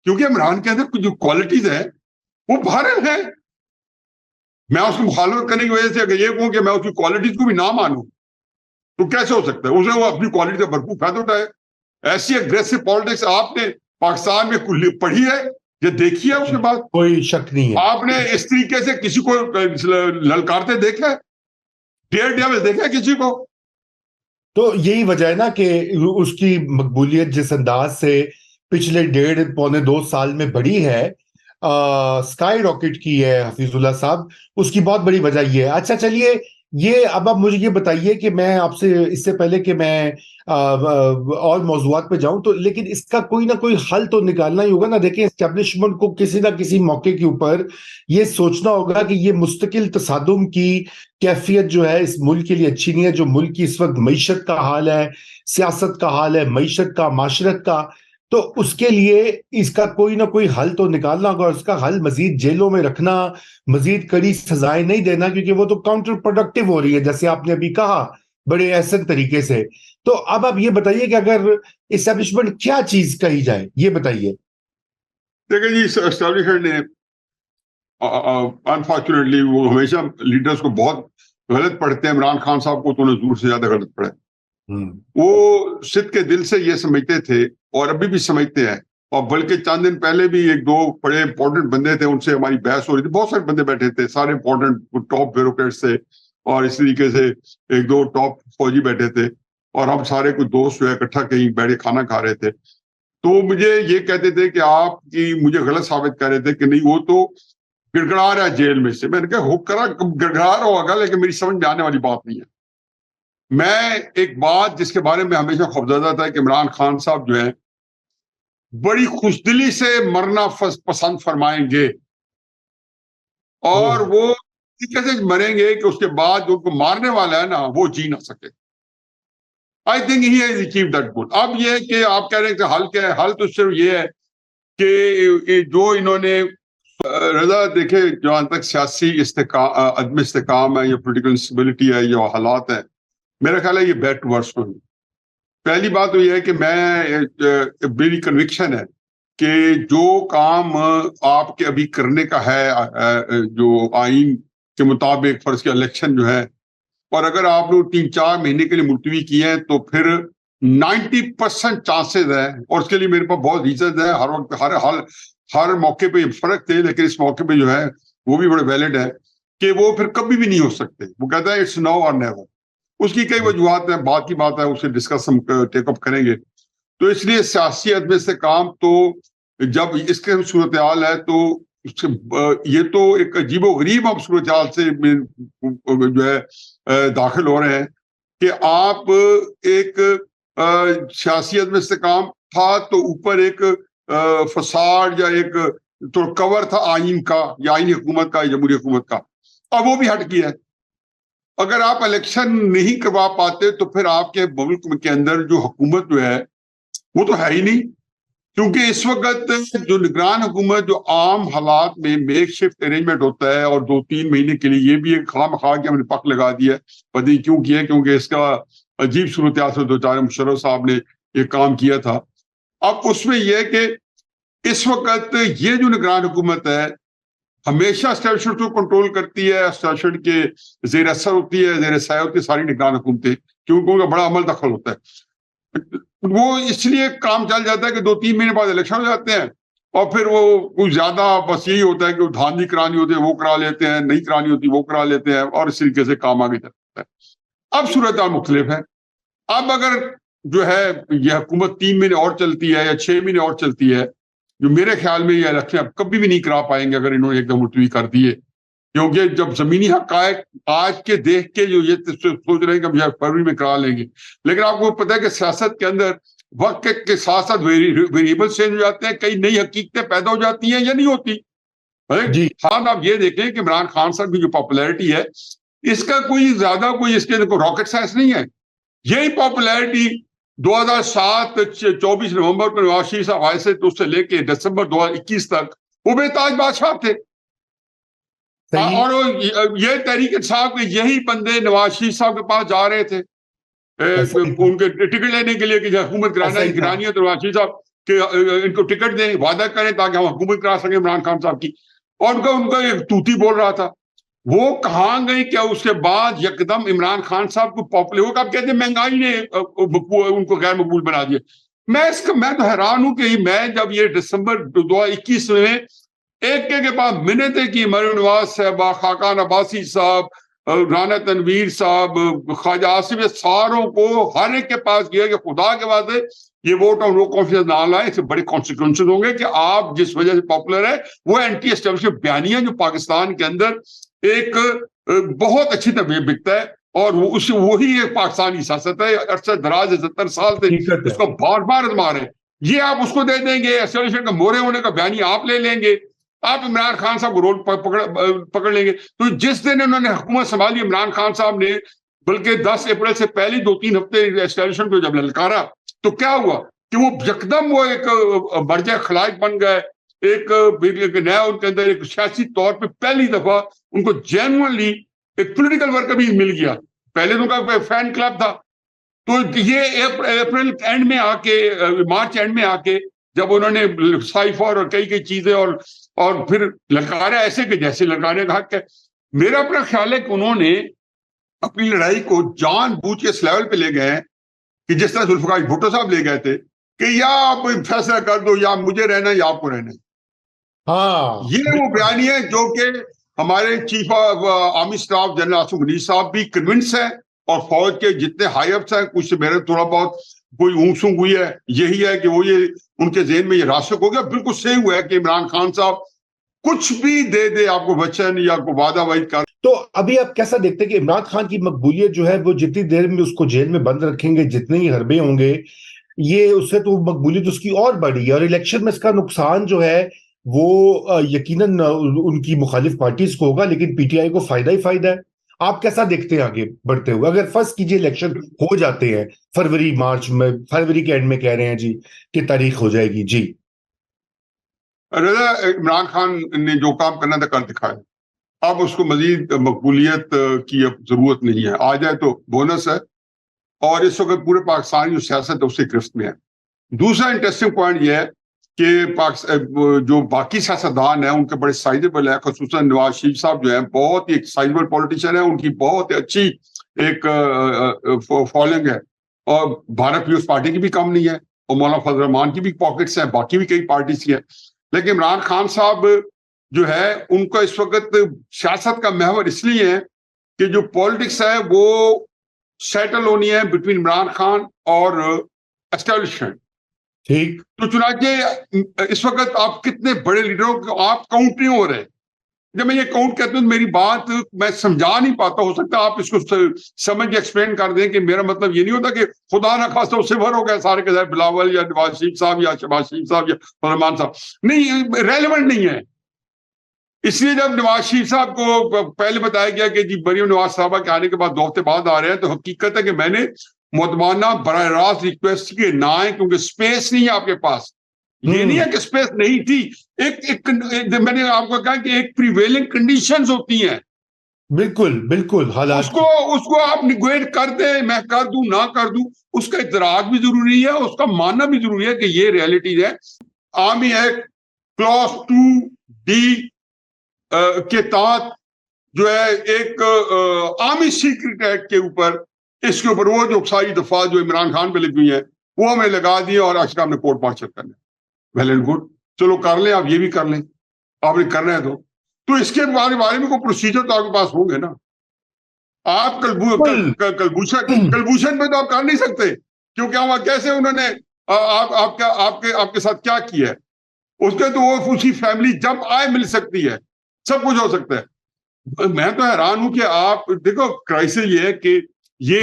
क्योंकि इमरान के अंदर जो क्वालिटीज है वो वायरल है। मैं उसकी मुखालफत करने की वजह से अगर ये कहूं कि मैं उसकी क्वालिटीज को भी ना मानूं तो कैसे हो सकता है? उसने वो अपनी क्वालिटी का भरपूर फायदा उठाया। ऐसी अग्रेसिव पॉलिटिक्स आपने पाकिस्तान में पढ़ी है या देखी है? उसके बाद कोई शक नहीं है। आपने इस तरीके से किसी को ललकारते देखा है? डेयर डेविल देखा है किसी को? तो यही वजह है ना कि उसकी मकबूलियत जिस अंदाज से पिछले 1.5 पौने 2 साल में बढ़ी है, स्काई रॉकेट की है हफीजुल्लाह साहब, उसकी बहुत बड़ी वजह ये है। अच्छा चलिए, ये अब आप मुझे ये बताइए कि मैं आपसे इससे पहले कि मैं और मौजूआत पे जाऊं, तो लेकिन इसका कोई ना कोई हल तो निकालना ही होगा ना। देखिए, एस्टेब्लिशमेंट को किसी ना किसी मौके के ऊपर ये सोचना होगा कि ये मुस्तकिल तसादुम की कैफियत जो है इस मुल्क के लिए अच्छी नहीं है। जो मुल्क की इस वक्त मईशत का हाल है, सियासत का हाल है, मईशत का, माशरत का, तो उसके लिए इसका कोई ना कोई हल तो निकालना होगा। और उसका हल मजीद जेलों में रखना, मजीद कड़ी सजाएं नहीं देना, क्योंकि वो तो काउंटर प्रोडक्टिव हो रही है, जैसे आपने अभी कहा बड़े एहसन तरीके से। तो अब आप ये बताइए कि अगर इस्टेब्लिशमेंट क्या चीज कही जाए, ये बताइए। देखिए जी, एस्टेब्लिशमेंट ने अनफॉर्चुनेटली वो हमेशा लीडर्स को बहुत गलत पढ़ते हैं। इमरान खान साहब को तो उन्हें दूर से ज्यादा गलत पढ़े। वो सिद्ध के दिल से ये समझते थे और अभी भी समझते हैं। और बल्कि चंद दिन पहले भी एक दो बड़े इंपॉर्टेंट बंदे थे, उनसे हमारी बहस हो रही थी। बहुत सारे बंदे बैठे थे, सारे इंपॉर्टेंट टॉप ब्यूरोक्रेट्स थे और इस तरीके से एक दो टॉप फौजी बैठे थे और हम सारे कुछ दोस्त जो है इकट्ठा कहीं बैठे खाना खा रहे थे। तो मुझे ये कहते थे कि आपकी मुझे गलत साबित कर रहे थे कि नहीं वो तो गिड़गड़ा रहा है जेल में से। मैंने कहा हुक करा, गिड़गड़ा रहा होगा, लेकिन मेरी समझ में आने वाली बात नहीं है। मैं एक बात जिसके बारे में हमेशा खौफजदा था कि इमरान खान साहब जो है बड़ी खुशदिली से मरना पसंद फरमाएंगे और वो कैसे मरेंगे कि उसके बाद जो उनको मारने वाला है ना वो जी ना सके। I think he has achieved that goal. अब ये कि आप कह रहे हैं कि हल क्या है? हल तो सिर्फ ये है कि जो इन्होंने रजा देखे, जहां तक सियासी अदम इस्तेकाम है या पोलिटिकल इंस्टेबिलिटी है या हालात है, मेरा ख्याल है ये बैक टू वर्स होगी। पहली बात तो यह है कि मेरी कन्विक्शन है कि जो काम आपके अभी करने का है जो आइन के मुताबिक फर्ज के इलेक्शन जो है, और अगर आप लोग 3-4 महीने के लिए मुलतवी किए हैं तो फिर 90% चांसेस है, और उसके लिए मेरे पास बहुत रीजन है। हर वक्त हर मौके पे फर्क थे, लेकिन इस मौके पे जो है वो भी बड़े वैलिड है कि वो फिर कभी भी नहीं हो सकते। वो कहता है इट्स नाउ और नेवर। उसकी कई वजूहत है, बात की बात है, उसे डिस्कस हम टेकअप करेंगे। तो इसलिए सियासी अदम से काम तो जब इसके सूरत हाल है तो ये तो एक अजीबो गरीब अब सूरत हाल से जो है दाखिल हो रहे हैं कि आप एक सियासी अदम से काम था तो ऊपर एक फसाड या एक तो कवर था आइन का या आइनी हुकूमत का, जमहूरी हुकूमत का। अब वो भी हट गया है। अगर आप इलेक्शन नहीं करवा पाते तो फिर आपके मुल्क के अंदर जो हुकूमत जो है वो तो है ही नहीं, क्योंकि इस वक्त जो निगरान हुकूमत जो आम हालात में मेक शिफ्ट अरेंजमेंट होता है और 2-3 महीने के लिए ये भी एक खामखा के हमने पक लगा दिया, पता नहीं क्यों किया, क्योंकि इसका अजीब सूरत से दो चार मुशर्रफ साहब ने ये काम किया था। अब उसमें यह है कि इस वक्त ये जो निगरान हुकूमत है हमेशा एस्टेब्लिशमेंट को कंट्रोल करती है, एस्टेब्लिशमेंट के जेर असर होती है, जेर साया होती है सारी निगरान हुकूमतें, क्योंकि उनका बड़ा अमल दखल होता है। वो इसलिए काम चल जाता है कि 2-3 महीने बाद इलेक्शन हो जाते हैं और फिर वो कुछ ज्यादा बस यही होता है कि धांधली करानी होती है वो करा लेते हैं, नहीं करानी होती वो करा लेते हैं, और इस तरीके से काम आगे चलता है। अब सूरत मुख्तलिफ है। अब अगर जो है यह हुकूमत 3 महीने और चलती है या 6 महीने और चलती है, जो मेरे ख्याल में ये इलेक्शन अब कभी भी नहीं करा पाएंगे अगर इन्होंने एकदम मुलतवी कर दिए, क्योंकि जब जमीनी हकायक आज के देख के जो ये सोच रहे हैं कि हम फरवरी में करा लेंगे, लेकिन आपको पता है कि सियासत के अंदर वक्त के साथ साथ वेरिएबल चेंज हो जाते हैं, कई नई हकीकतें पैदा हो जाती हैं या नहीं होती। हाँ, आप ये देखें कि इमरान खान साहब की जो पॉपुलैरिटी है इसका कोई ज्यादा कोई इसके रॉकेट साइंस नहीं है। यही पॉपुलैरिटी 2007 24 नवंबर को नवाज शरीफ साहब आए से तो उससे लेके दिसंबर 2021 तक वो बेताज बादशाह थे। और ये तहरीक इंसाफ के यही बंदे नवाज शरीफ साहब के पास जा रहे थे उनके टिकट लेने के लिए कि हुकूमत गिरानी है तो नवाज शरीफ साहब कि इनको टिकट दें, वादा करें ताकि हम हुकूमत करा सकें इमरान खान साहब की। और उनका उनका एक तूती बोल रहा था, वो कहाँ गई क्या? उसके बाद यकदम इमरान खान साहब को पॉपुलर हो, आप कहते हैं महंगाई ने उनको गैर मकबूल बना दिया। मैं तो हैरान हूं कि मैं जब ये दिसंबर 2021 में एक के बाद मिन्नतें की, मरीम नवाज साहबा, खाकान अब्बासी साहब, राना तनवीर साहब, ख्वाजा आसिफ, सारों को हर एक के पास गया कि खुदा के वास्ते ये वोट और नो कॉन्फिडेंस ना लाए, इससे बड़े कॉन्सिक्वेंसेस होंगे कि आप जिस वजह से पॉपुलर है वो एंटी एस्टेब्लिशमेंट बयानिया जो पाकिस्तान के अंदर एक बहुत अच्छी तरह बिकता है, और वो उस वही एक पाकिस्तानी सियासत है, अरसा दराज 70 साल से उसको बार बार आजमा रहे। ये आप उसको दे देंगे, एस्टेब्लिशमेंट का मोरे होने का बयानी आप ले लेंगे, आप इमरान खान साहब को रोड पकड़ लेंगे। तो जिस दिन उन्होंने हुकूमत संभाली इमरान खान साहब ने, बल्कि 10 अप्रैल से पहले 2-3 हफ्ते एस्टेब्लिशमेंट को जब ललकारा, तो क्या हुआ कि वो यकदम वो एक मर्जा खलाइक बन गए, एक नया उनके अंदर एक सियासी तौर पे पहली दफा उनको जेन्युइनली एक पॉलिटिकल वर्कर भी मिल गया। पहले तो उनका फैन क्लब था। तो ये अप्रैल एंड में आके, मार्च एंड में आके, जब उन्होंने साइफर और कई चीजें और फिर ललकारा ऐसे कि जैसे ललकारे का हक है। मेरा अपना ख्याल है कि उन्होंने अपनी लड़ाई को जानबूझ के इस लेवल पे ले गए हैं कि जिस तरह जुल्फिकार भुट्टो साहब ले गए थे कि या आप फैसला कर दो, या मुझे रहना या आपको रहना। हाँ, ये वो बयानी है जो कि हमारे chief of army staff general Asif Ghani साहब भी कन्विंस है, और फौज के जितने हाई अप्स हैं, कुछ मेरे थोड़ा बहुत कोई ऊँग सूंग हुई है, यही है कि वो ये उनके ज़हन में ये रास्ते हो गया। बिल्कुल सही हुआ है कि इमरान खान साहब कुछ भी दे आपको वचन या को वादा वाइद कर। तो अभी आप कैसा देखते हैं कि इमरान खान की मकबूलियत जो है वो जितनी देर में उसको जेल में बंद रखेंगे, जितने ही हरबे होंगे, ये उससे तो मकबूलियत उसकी और बढ़ी, और इलेक्शन में इसका नुकसान जो है वो यकीनन उनकी मुखालिफ पार्टीज को होगा, लेकिन पीटीआई को फायदा ही फायदा है। आप कैसा देखते हैं आगे बढ़ते हुए? अगर फर्ज कीजिए इलेक्शन हो जाते हैं फरवरी मार्च में, फरवरी के एंड में कह रहे हैं जी कि तारीख हो जाएगी जी। रजा, इमरान खान ने जो काम करना था कर दिखाया, अब उसको मजीद मकबूलियत की अब जरूरत नहीं है। आ जाए तो बोनस है, और इस वक्त पूरे पाकिस्तान की जो सियासत है उससे गिरफ्त में है। दूसरा इंटरेस्टिंग पॉइंट यह है कि जो बाकी सियासतदान है उनके बड़े साइजेबल है, खसूसन नवाज शरीफ साहब जो है बहुत ही एक साइजेबल पॉलिटिशियन है, उनकी बहुत अच्छी एक फॉलोइंग है, और भारत पीपुल्स पार्टी की भी कम नहीं है, और मौलाना फजल रहमान की भी पॉकेट्स हैं, बाकी भी कई पार्टीज की है। लेकिन इमरान खान साहब जो है उनका इस वक्त सियासत का महवर इसलिए है कि जो पॉलिटिक्स है वो सेटल होनी है बिटवीन इमरान खान और एस्टेब्लिशमेंट। ठीक। तो चुनाचे इस वक्त आप कितने बड़े लीडरों को आप काउंट नहीं हो रहे। जब मैं ये काउंट कहता हूं तो मेरी बात मैं समझा नहीं पाता, हो सकता है आप इसको समझ के एक्सप्लेन कर दें कि मेरा मतलब ये नहीं होता कि खुदा ना खास्ता उससे भर हो गया सारे के सारे बिलावल या नवाज शरीफ साहब या शहबाज शरीफ साहब या फरमान साहब, नहीं, रेलेवेंट नहीं है। इसलिए जब नवाज शरीफ साहब को पहले बताया गया कि जी मरीम नवाज साहबा के आने के बाद 2 हफ्ते बाद आ रहे हैं, तो हकीकत है कि मैंने मुतमाना बराह रास्त रिक्वेस्ट की ना है, क्योंकि स्पेस नहीं है आपके पास। ये नहीं है कि स्पेस नहीं थी, एक मैंने आपको कहा कि एक प्रिवेलिंग कंडीशंस होती हैं। बिल्कुल बिल्कुल हालात उसको आप निगोएट कर दे, मैं कर दूं ना कर दूं, उसका इतराज भी जरूरी है, उसका मानना भी जरूरी है कि ये रियलिटी है। आर्मी एक्ट क्लॉज 2D के तहत जो है एक आर्मी सीक्रेट एक्ट के ऊपर, इसके ऊपर वो जो सारी दफा जो इमरान खान पे लगी हुई है वो हमें लगा दी, और अक्सर हमने कोर्ट मार्शल करना। वेल एंड गुड, चलो कर लें, आप ये भी कर लें, आपने करना है तो इसके बारे में कोई प्रोसीजर तो आपके पास होंगे ना। आप कलभूषण पे तो आप कर नहीं सकते, क्योंकि हम कैसे उन्होंने आपके साथ क्या किया है, उसके तो वो उसकी फैमिली जब आए मिल सकती है, सब कुछ हो सकता है। मैं तो हैरान हूं कि आप देखो, क्राइसिस ये है कि ये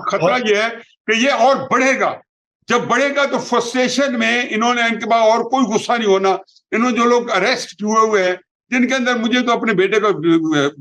खतरा ये है कि ये और बढ़ेगा। जब बढ़ेगा तो फ्रस्ट्रेशन में इन्होंने, इनके बाद और कोई गुस्सा नहीं होना। इन्होंने जो लोग अरेस्ट हुए हुए हैं, जिनके अंदर मुझे तो अपने बेटे का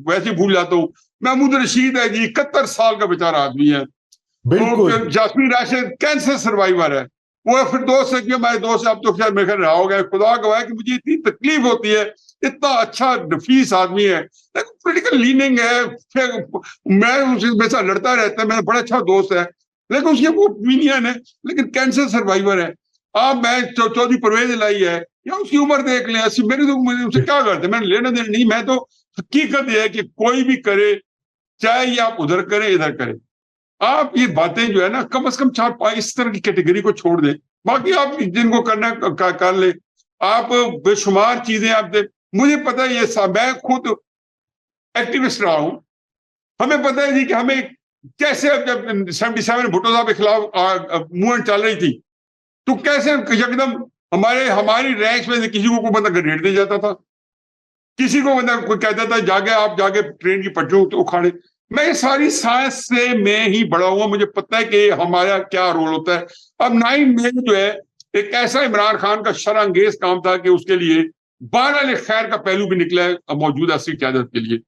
वैसे भूल जाता हूँ, महमूद रशीद है जी, 71 साल का बेचारा आदमी है। तो जासमीन राशिद कैंसर सर्वाइवर है, वो फिर दोस्त है कि मेरे दोस्त अब तो खैर मेरे घर रहा हो गया, खुदा गवाह कि मुझे इतनी तकलीफ होती है, इतना अच्छा नफीस आदमी है, पोलिटिकल लीनिंग है, मैं उसके मेरे साथ लड़ता रहता है, मेरा बड़ा अच्छा दोस्त है, लेकिन उसकी वो ओपिनियन है, लेकिन कैंसर सर्वाइवर है। आप मैं चौधरी परवेज लाई है या उसकी उम्र देख लें, ऐसी मेरे तो मुझे उससे क्या करते, मैंने लेना देना नहीं। मैं तो हकीकत यह है कि कोई भी करे, चाहे ये आप उधर करें इधर करें, आप ये बातें जो है ना कम से कम 4-5 इस तरह की कैटेगरी को छोड़ दें, बाकी आप जिनको करना कर ले। आप बेशुमार चीजें आप दे, मुझे पता है ये मैं खुद एक्टिविस्ट रहा हूं, हमें पता है जी कि हमें कैसे, जब 77 भुट्टो साहब के खिलाफ मूवमेंट चल रही थी, तो कैसे एकदम हमारी रैंक्स में से किसी को कोई बंदा ग्रेनेड दे जाता था, किसी को बंदा कोई कहता था जाके आप जाके ट्रेन की पटरियों तो उखाड़े। मैं ये सारी साइंस से मैं ही बड़ा हुआ, मुझे पता है कि हमारा क्या रोल होता है। अब 9 मई जो है एक ऐसा इमरान खान का शर्अंगेज काम था कि उसके लिए बहरहाल खैर का पहलू भी निकला है मौजूदा असली क़यादत के लिए।